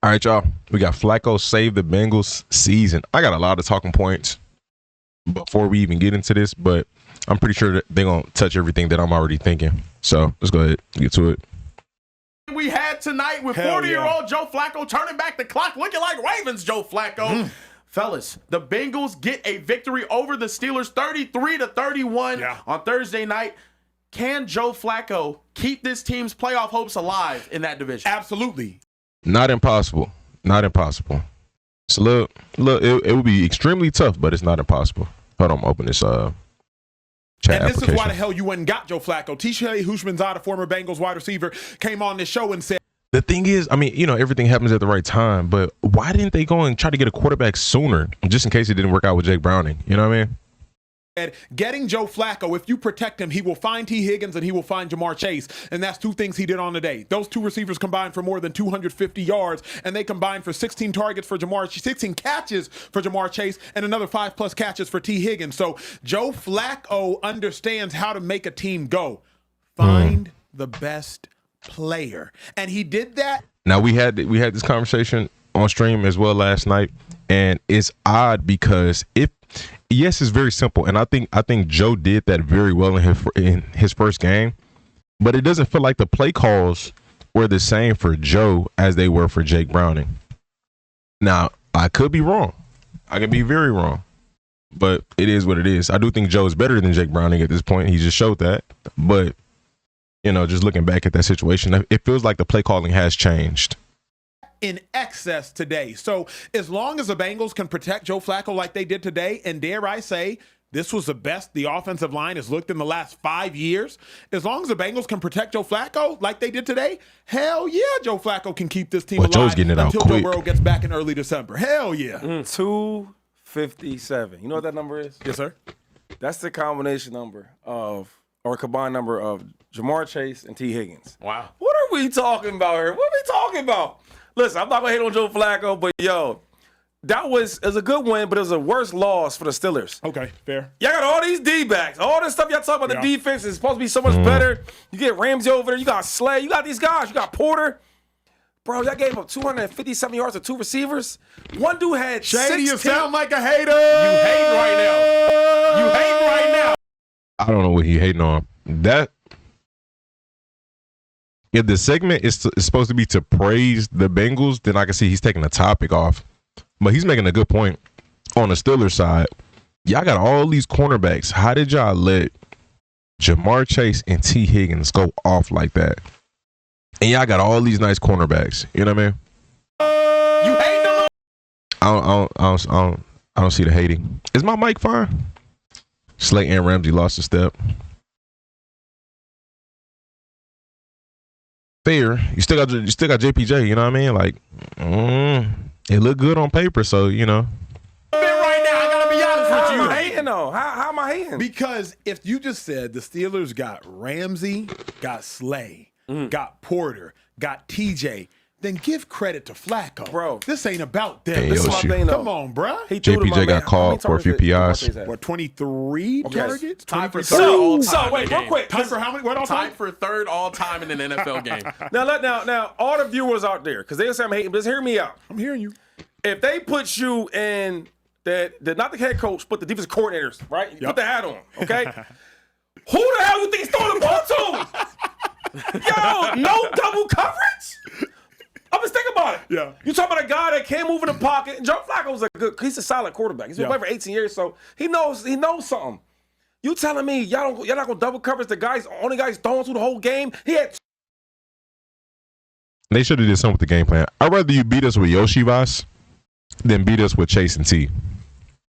All right, y'all. We got Flacco save the Bengals season. I got a lot of talking points before we even get into this, but I'm pretty sure that they're going to touch everything that I'm already thinking. So let's go ahead and get to it. We had tonight with 40-year-old Joe Flacco turning back the clock, looking like Ravens Joe Flacco. Fellas, the Bengals get a victory over the Steelers 33-31 on Thursday night. Can Joe Flacco keep this team's playoff hopes alive in that division? Absolutely. Not impossible. Not impossible. It's a little it would be extremely tough, but it's not impossible. Hold on, I'm open this chat and this application. is why the hell you went and got Joe Flacco. T.J. Houshmandzadeh, former Bengals wide receiver, came on this show and said, the thing is, I mean, everything happens at the right time, but why didn't they go and try to get a quarterback sooner, just in case it didn't work out with Jake Browning? You know what I mean? getting Joe Flacco, if you protect him, he will find T. Higgins and he will find Jamar Chase. And that's two things he did on the day. Those two receivers combined for more than 250 yards, and they combined for 16 targets for 16 catches for Jamar Chase, and another 5+ catches for T. Higgins. So Joe Flacco understands how to make a team go. Find the best player. And he did that. Now, we had this conversation on stream as well last night, and it's odd because yes, it's very simple, and I think Joe did that very well in his first game, but it doesn't feel like the play calls were the same for Joe as they were for Jake Browning. Now, I could be wrong. I could be very wrong, but it is what it is. I do think Joe is better than Jake Browning at this point. He just showed that, but just looking back at that situation, it feels like the play calling has changed In excess today. So as long as the Bengals can protect Joe Flacco like they did today, and dare I say, this was the best the offensive line has looked in the last 5 years. As long as the Bengals can protect Joe Flacco like they did today, hell yeah, Joe Flacco can keep this team alive Joe's getting it out until quick. Joe Burrow gets back in early December. Hell yeah. 257. You know what that number is? Yes, sir. That's the combination number or combined number of Jamar Chase and T. Higgins. Wow. What are we talking about here? What are we talking about? Listen, I'm not going to hate on Joe Flacco, but, it was a good win, but it was a worse loss for the Steelers. Okay, fair. Y'all got all these D-backs. All this stuff y'all talk about the defense is supposed to be so much better. You get Ramsey over there. You got Slay. You got these guys. You got Porter. Bro, y'all gave up 257 yards to two receivers. One dude had Shady, 16. you sound like a hater. You hating right now. You hating right now. I don't know what he hating on. If the segment is supposed to be to praise the Bengals, then I can see he's taking the topic off. But he's making a good point on the Steelers side. Y'all got all these cornerbacks. How did y'all let Jamar Chase and T. Higgins go off like that? And y'all got all these nice cornerbacks. You know what I mean? You hating on? I don't see the hating. Is my mic fine? Slay and Ramsey lost a step. Fair. You still got JPJ. You know what I mean? Like, it looked good on paper. So Right now, I gotta be honest with you. How am I hating though? How am I hating? Because if you just said the Steelers got Ramsey, got Slay, got Porter, got TJ, then give credit to Flacco. Bro. This ain't about them. Hey, This is yo, my shoot. thing, though. Come on, bro. JPJ got called for a few PIs. What, 23 targets? Tied for 23 third all-time So, in wait, the real game. quick. Tied for how many? What all Tied time? for third all-time in an NFL game. Now, all the viewers out there, because they say I'm hating, but just hear me out. I'm hearing you. If they put you in not the head coach, but the defensive coordinators, right? You put the hat on, okay? Who the hell you think he's throwing the ball to? Yo, no double coverage? I'm just thinking about it. Yeah. You talking about a guy that can't move in the pocket. And Joe Flacco's he's a solid quarterback. He's been playing for 18 years, so he knows something. You telling me y'all not gonna double coverage the only guys throwing through the whole game? He had. They should have did something with the game plan. I'd rather you beat us with Yoshi Voss than beat us with Chase and T.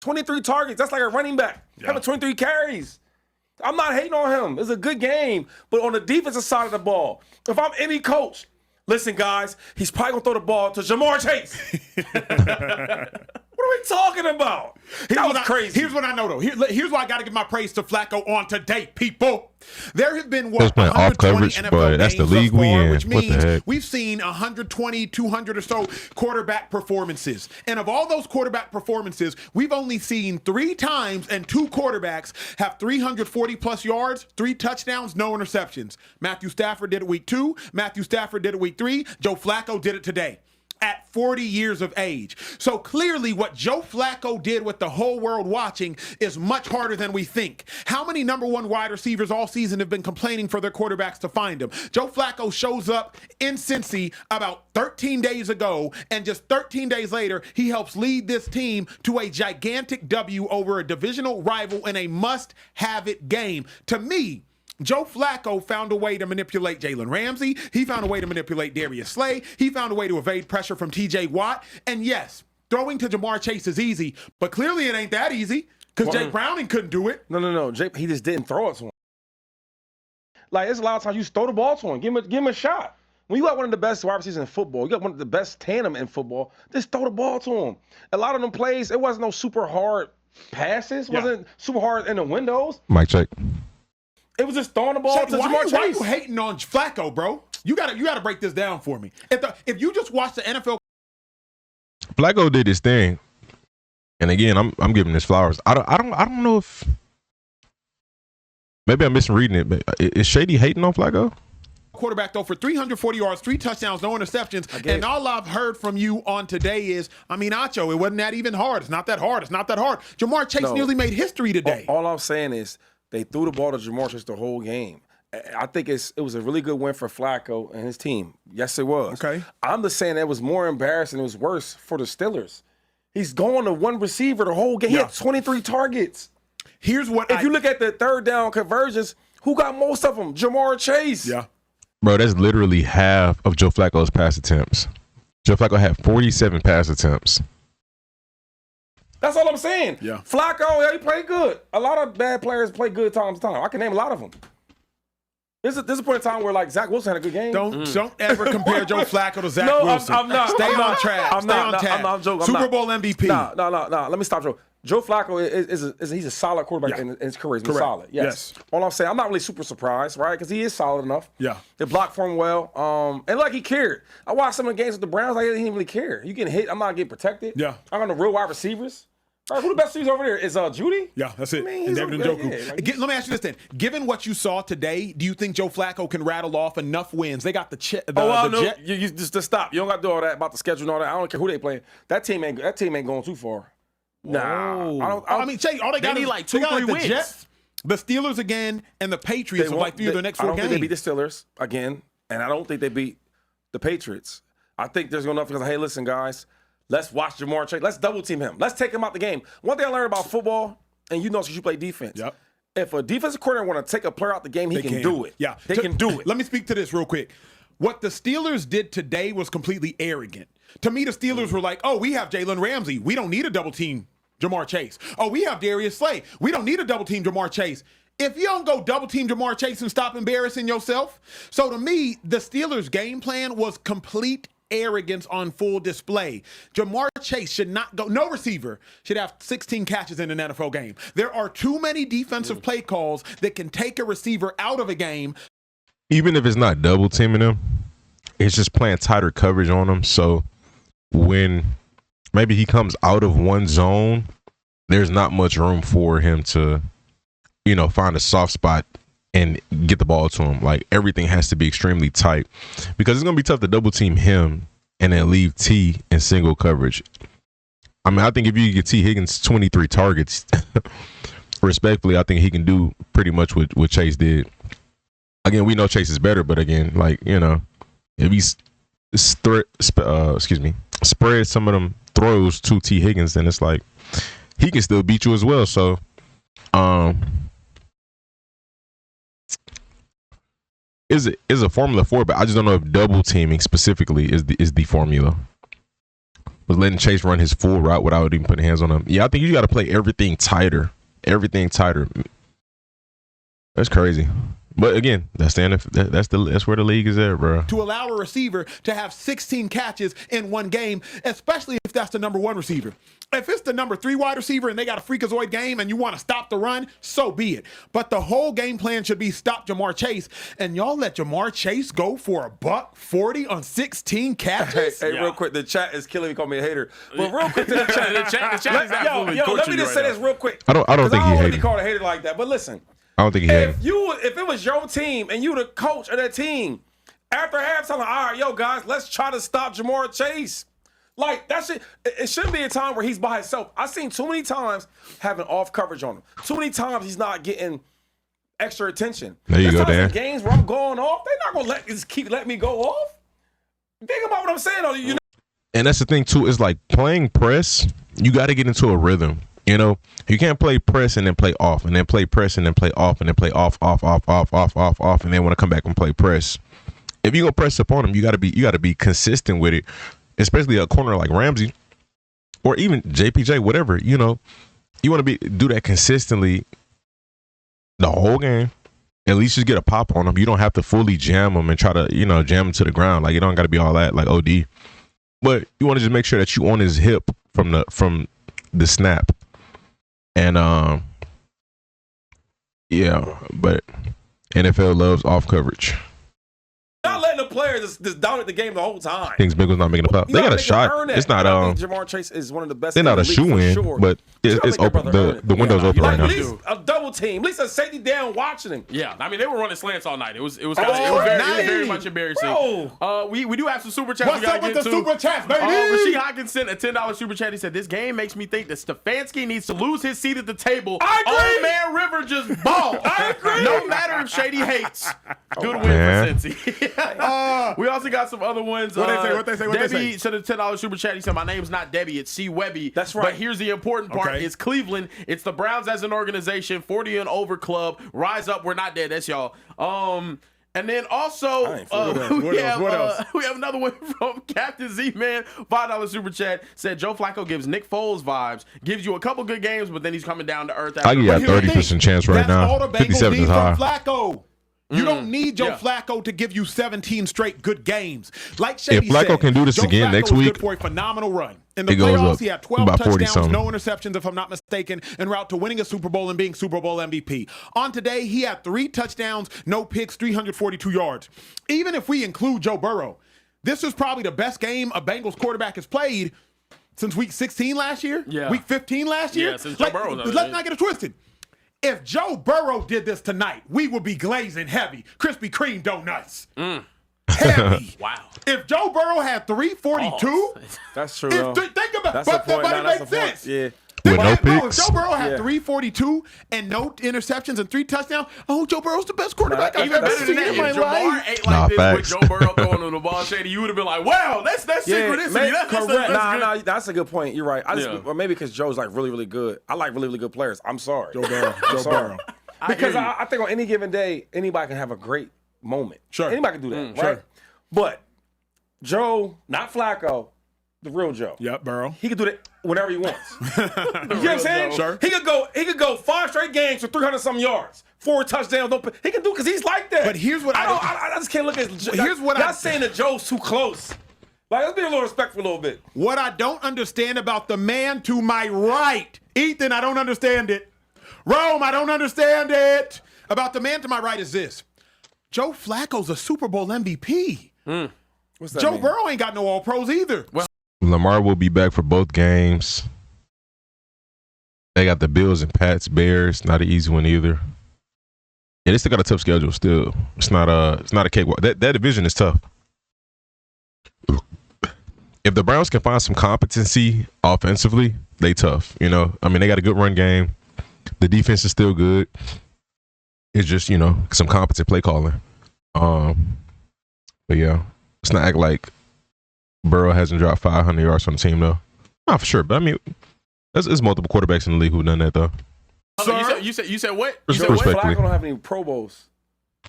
23 targets. That's like a running back. Having 23 carries. I'm not hating on him. It's a good game. But on the defensive side of the ball, if I'm any coach, listen, guys, he's probably going to throw the ball to Jamar Chase. What are we talking about? That was crazy. Here's what I know, though. Here's why I got to give my praise to Flacco on today, people. There have been, Just playing off 120 coverage, NFL but that's the games league thus we far, in. which What the means heck? we've seen 120, 200 or so quarterback performances. And of all those quarterback performances, we've only seen 3 times and 2 quarterbacks have 340-plus yards, 3 touchdowns, no interceptions. Matthew Stafford did it week 2. Matthew Stafford did it week 3. Joe Flacco did it today. at 40 years of age. So clearly what Joe Flacco did with the whole world watching is much harder than we think. How many number one wide receivers all season have been complaining for their quarterbacks to find him? Joe Flacco shows up in Cincy about 13 days ago, and just 13 days later, he helps lead this team to a gigantic W over a divisional rival in a must-have-it game. To me, Joe Flacco found a way to manipulate Jalen Ramsey. He found a way to manipulate Darius Slay. He found a way to evade pressure from TJ Watt. And yes, throwing to Jamar Chase is easy, but clearly it ain't that easy because Jake Browning couldn't do it. No. Jake, he just didn't throw it to him. Like, there's a lot of times you throw the ball to him. Give him a shot. When you got one of the best wide receivers in football, you got one of the best tandem in football, just throw the ball to him. A lot of them plays, it wasn't no super hard passes. It wasn't super hard in the windows. Mic check. It was just throwing the ball to Jamar Chase. Why are you hating on Flacco, bro? You gotta break this down for me. If you just watch the NFL, Flacco did his thing, and again, I'm giving this flowers. I don't know if maybe I'm misreading it, but is Shady hating on Flacco? Quarterback though for 340 yards, 3 touchdowns, no interceptions, and all I've heard from you on today is, Acho, it wasn't that even hard. It's not that hard. Jamar Chase nearly made history today. All I'm saying is they threw the ball to Jamar Chase the whole game. I think it was a really good win for Flacco and his team. Yes, it was. Okay. I'm just saying it was more embarrassing. It was worse for the Steelers. He's going to one receiver the whole game. He had 23 targets. Here's what if you look at the third down conversions, who got most of them? Jamar Chase. Yeah. Bro, that's literally half of Joe Flacco's pass attempts. Joe Flacco had 47 pass attempts. That's all I'm saying. Yeah. Flacco, he played good. A lot of bad players play good time to time. I can name a lot of them. There's a point in time where, like, Zach Wilson had a good game. Don't ever compare Joe Flacco to Zach Wilson. I'm not. Stay on track. I'm not joking. Super Bowl MVP. No. Let me stop, Joe. Joe Flacco he's a solid quarterback in his career. He's been solid. Yes. All I'm saying, I'm not really super surprised, right? Because he is solid enough. Yeah. They blocked for him well. And like he cared. I watched some of the games with the Browns. Like, he didn't really care. You getting hit, I'm not getting protected. Yeah. I'm on the real wide receivers. All right, who the best receivers over there? Is Judy? Yeah, that's it. And David Njoku. Let me ask you this then. Given what you saw today, do you think Joe Flacco can rattle off enough wins? They got the Jet. You just stop. You don't got to do all that about the schedule and all that. I don't care who they playing. That team ain't going too far. Nah. I mean, Jay, all they got need is like 2-3 wins. The Jets, the Steelers again, and the Patriots of like 3 of their next 4 games. I don't think they beat the Steelers again, and I don't think they beat the Patriots. I think there's enough because, hey, listen, guys, let's watch Jamar Chase. Let's double team him. Let's take him out the game. One thing I learned about football, and since you play defense. Yep. If a defensive coordinator want to take a player out the game, he can do it. Yeah. They can do it. Let me speak to this real quick. What the Steelers did today was completely arrogant. To me, the Steelers were like, oh, we have Jalen Ramsey. We don't need a double team Jamar Chase. Oh, we have Darius Slay. We don't need a double team Jamar Chase. If you don't go double team Jamar Chase and stop embarrassing yourself. So to me, the Steelers' game plan was complete arrogance on full display. Jamar Chase should not go. No receiver should have 16 catches in an NFL game. There are too many defensive play calls that can take a receiver out of a game. Even if it's not double teaming him, it's just playing tighter coverage on him. So when maybe he comes out of one zone, there's not much room for him to, find a soft spot and get the ball to him. Like, everything has to be extremely tight because it's going to be tough to double team him and then leave T in single coverage. I mean, I think if you get T Higgins 23 targets, respectfully, I think he can do pretty much what Chase did. Again, we know Chase is better, but again, if he's spread some of them throws to T Higgins, then it's like he can still beat you as well. So, is a formula for it, but I just don't know if double teaming specifically is the formula. Was letting Chase run his full route without even putting hands on him. Yeah, I think you got to play everything tighter. That's crazy. But again, that's where the league is at, bro. To allow a receiver to have 16 catches in one game, especially if that's the number 1 receiver. If it's the number 3 wide receiver and they got a freakazoid game and you want to stop the run, so be it. But the whole game plan should be stop Jamar Chase, and y'all let Jamar Chase go for $140 on 16 catches. Hey, real quick, the chat is killing me, call me a hater. But real quick to the chat, the chat is absolutely let me just say this real quick. I don't think he I don't want to hated. be called a hater like that. But listen. I don't think he had. If it was your team and you the coach of that team, after halftime, all right, yo guys, let's try to stop Jamar Chase. Like, that shit, it shouldn't be a time where he's by himself. I've seen too many times having off coverage on him. Too many times he's not getting extra attention. There you go, Dan. Games where I'm going off, they're not going to let me go off. Think about what I'm saying, though. You know? And that's the thing, too, is like playing press, you got to get into a rhythm. You know, you can't play press and then play off, and then play press and then play off, and then play off, and then want to come back and play press. If you go press upon him, you got to be consistent with it, especially a corner like Ramsey or even JPJ, whatever. You know, you want to do that consistently the whole game. At least just get a pop on him. You don't have to fully jam him and try to, jam him to the ground. Like, you don't got to be all that like OD. But you want to just make sure that you on his hip from the snap. And yeah, but NFL loves off coverage. Not letting the players just dominate the game the whole time. Thinks Bengals not making a pop. They got a shot. It's not. I think Jamar Chase is one of the best. They're not a shoe in, sure. but it's open. The window's open right now. At least a double team. At least a safety down watching him. Yeah, I mean they were running slants all night. It was very much embarrassing. We do have some super chats. What's up with the super chats, baby? Rasheed Hawkins sent a $10 super chat. He said this game makes me think that Stefanski needs to lose his seat at the table. I agree. Old man River just balled. I agree. No matter if Shady hates. Good win for Cincy. We also got some other ones. What they say? Debbie sent a $10 super chat. He said, my name's not Debbie, it's C. Webby. That's right. But here's the important part. Okay. It's Cleveland. It's the Browns as an organization. 40 and over club. Rise up. We're not dead. That's y'all. And then also, we have another one from Captain Z-Man. $5 super chat. Said Joe Flacco gives Nick Foles vibes. Gives you a couple good games, but then he's coming down to earth. I give you a 30% chance right now. All the Bengals 57 need is high. from Flacco. You don't need Joe Flacco to give you 17 straight good games. Like If Shady Flacco said, can do this Joe again Flacco next was week, good for a phenomenal run. In the it goes playoffs, up he had 12 about 40 touchdowns, something. no interceptions, if I'm not mistaken, en route to winning a Super Bowl and being Super Bowl MVP. On today, he had 3 touchdowns, no picks, 342 yards. Even if we include Joe Burrow, this is probably the best game a Bengals quarterback has played since week 16 last year, week 15 last year. Yeah, since Joe Burrow. Let's not get it twisted. If Joe Burrow did this tonight, we would be glazing heavy. Krispy Kreme donuts. Heavy. Wow. If Joe Burrow had 342, that's true. Think about it. But it makes sense. Yeah. With no If picks. Joe Burrow had 342 and no interceptions and 3 touchdowns, Joe Burrow's the best quarterback I've ever Better than seen that. in my If Jamar life. ate like this facts. with Joe Burrow throwing on the ball, Shady, you would have been like, wow, that's synchronicity. That's correct. good. That's a good point. You're right. Or maybe because Joe's like really, really good. I like really, really good players. I'm sorry. Joe Burrow. Because I think on any given day, anybody can have a great moment. Sure. Anybody can do that, right? Sure. But Joe, not Flacco, the real Joe. Yep, Burrow. He can do that whenever he wants. You know what I'm saying? Sure. He could go 5 straight games for 300-some yards, 4 touchdowns. He can do because he's like that. But here's what I just can't look at. Y'all saying that Joe's too close. Like, let's be a little respectful a little bit. What I don't understand about the man to my right, Ethan, I don't understand it. Rome, I don't understand it. About the man to my right is this. Joe Flacco's a Super Bowl MVP. What's that Joe mean? Burrow ain't got no All-Pros either. Well, Lamar will be back for both games. They got the Bills and Pats, Bears. Not an easy one either. Yeah, they still got a tough schedule. Still, it's not a cakewalk. That division is tough. If the Browns can find some competency offensively, they tough. I mean, they got a good run game. The defense is still good. It's just some competent play calling. But yeah, let's not act like Burrow hasn't dropped 500 yards on the team though. Not for sure, but I mean, there's multiple quarterbacks in the league who've done that though. You said what? You said what? Flacco don't have any Pro Bowls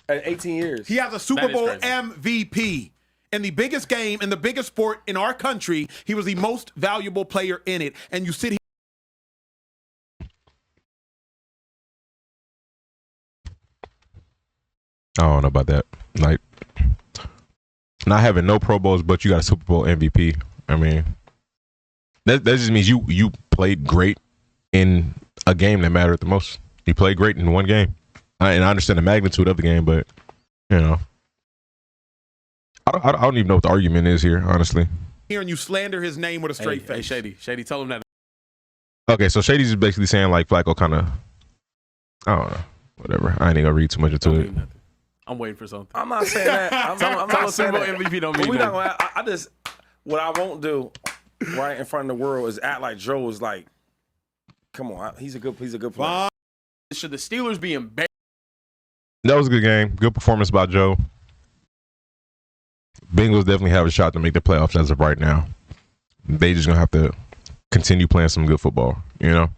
at 18 years. he has a Super Bowl crazy. MVP. In the biggest game, in the biggest sport in our country, he was the most valuable player in it. And you sit here. I don't know about that. Like, not having no Pro Bowls, but you got a Super Bowl MVP. I mean, that just means you played great in a game that mattered the most. You played great in one game. And I understand the magnitude of the game, but, I don't even know what the argument is here, honestly. Here and you slander his name with a straight face. Hey, Shady, tell him that. Okay, so Shady's just basically saying, like, Flacco kind of, I don't know, whatever. I ain't even gonna read too much into it. I'm waiting for something. I'm not saying that. I'm not saying Super Bowl that. MVP don't But mean we not nothing. gonna. What I won't do right in front of the world is act like Joe is like, come on, he's a good player. Should the Steelers be embarrassed? That was a good game. Good performance by Joe. Bengals definitely have a shot to make the playoffs as of right now. They just gonna have to continue playing some good football, you know.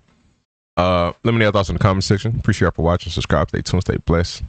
Let me know your thoughts in the comment section. Appreciate y'all for watching. Subscribe, stay tuned, stay blessed.